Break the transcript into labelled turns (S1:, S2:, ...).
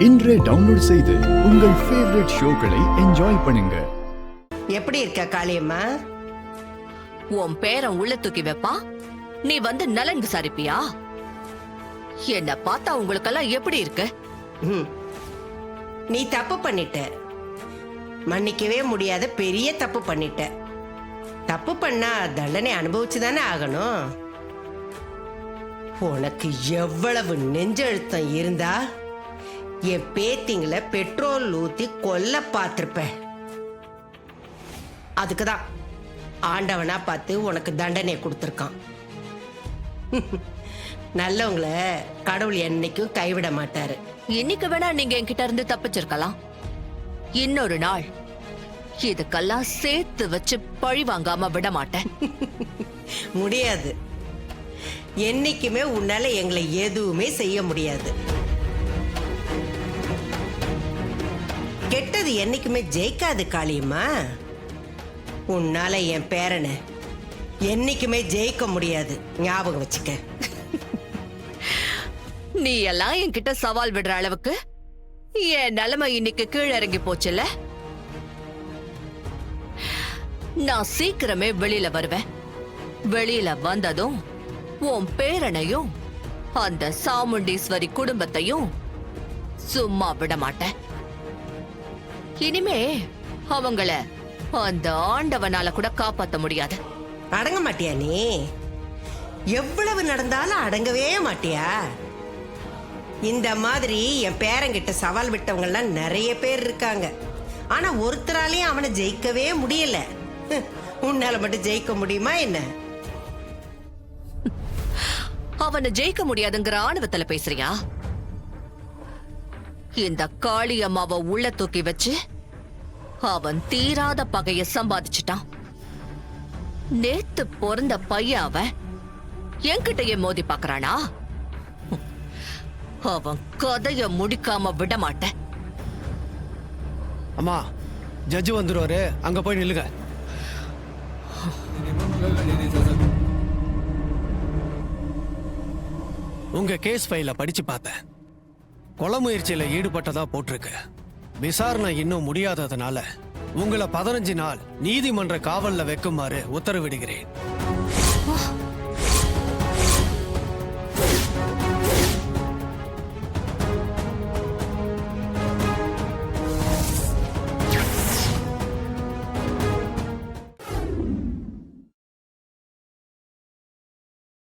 S1: இன்றே டவுன்லோட் செய்து உங்கள் ஃபேவரட் ஷோக்களை என்ஜாய் பண்ணுங்க.
S2: எப்படி இருக்க காளியம்மா?
S3: உன் பேரன் உள்ள தூக்கி வைப்பா, நீ வந்து நலன் விசாரிப்பியா? என்ன பார்த்தா உங்களுக்கெல்லாம் எப்படி இருக்கு?
S2: நீ தப்பு பண்ணிட்ட, மன்னிக்கவே முடியாத பெரிய தப்பு பண்ணிட்ட. தப்பு பண்ணா தண்டனை அனுபவிச்சுதானே ஆகணும். உனக்கு எவ்வளவு நெஞ்செழுத்தம் இருந்தா என் பேத்திங்களை பெட்ரோல் ஊத்தி கொல்ல பார்த்திருப்ப. அதுக்குதான் ஆண்டவனா பார்த்து உனக்கு தண்டனை கொடுத்துருக்கான். நல்லவங்கள கடவுள் என்னைக்கும் கைவிட மாட்டாரு.
S3: இன்னைக்கு வேணா நீங்க என்கிட்ட இருந்து தப்பிச்சிருக்கலாம். இன்னொரு நாள் இதுக்கெல்லாம் சேர்த்து வச்சு பழி வாங்காம விட மாட்டேன்.
S2: முடியாது. என்னைக்குமே உன்னால எங்களை எதுவுமே செய்ய முடியாது. கெட்டது என்னைக்குமே ஜெயிக்காது காளியம்மா. உன்னால என் பேரனை என்னைக்குமே ஜெயிக்க முடியாது, ஞாபகம் வச்சுக்க.
S3: நீ எல்லாம் என்கிட்ட சவால் விடுற அளவுக்கு என் நிலைமை இன்னைக்கு கீழே இறங்கி போச்சுல்ல. நான் சீக்கிரமே வெளியில வருவேன். வெளியில வந்ததும் உன் பேரனையும் அந்த சாமுண்டீஸ்வரி குடும்பத்தையும் சும்மா விட மாட்டேன். இனிமே அவங்கள அந்த ஆண்டவனால கூட காப்பாத்த முடியாது.
S2: அடங்க மாட்டியா நீ? எவ்வளவு நடந்தாலும் அடங்கவே மாட்டியா? இந்த மாதிரி என் பேரங்கிட்ட சவால் விட்டவங்க எல்லாம் நிறைய பேர் இருக்காங்க. ஆனா ஒருத்தராலையும் அவனை ஜெயிக்கவே முடியல. உன்னால மட்டும் ஜெயிக்க முடியுமா என்ன?
S3: அவனை ஜெயிக்க முடியாதுங்கிற ஆணவத்துல பேசுறியா? இந்த காளி அம்மாவை உள்ள தூக்கி வச்சு அவன் தீராத பகைய சம்பாதிச்சுட்டான். நேத்து பிறந்த பையன் அவன் என்கிட்டயே மோதி பாக்குறானா? அவன் கதைய முடிக்காம விட மாட்டேன்.
S4: அம்மா, ஜட்ஜு வந்துருவாரு, அங்க போய் நில்லுங்க. உங்க கேஸ் ஃபைல படிச்சு பார்த்தேன். கொலை முயற்சியில ஈடுபட்டதா போட்டிருக்கு. விசாரணை இன்னும் முடியாததுனால உங்களை 15 நாள் நீதிமன்ற காவல்ல வைக்குமாறு உத்தரவிடுகிறேன்.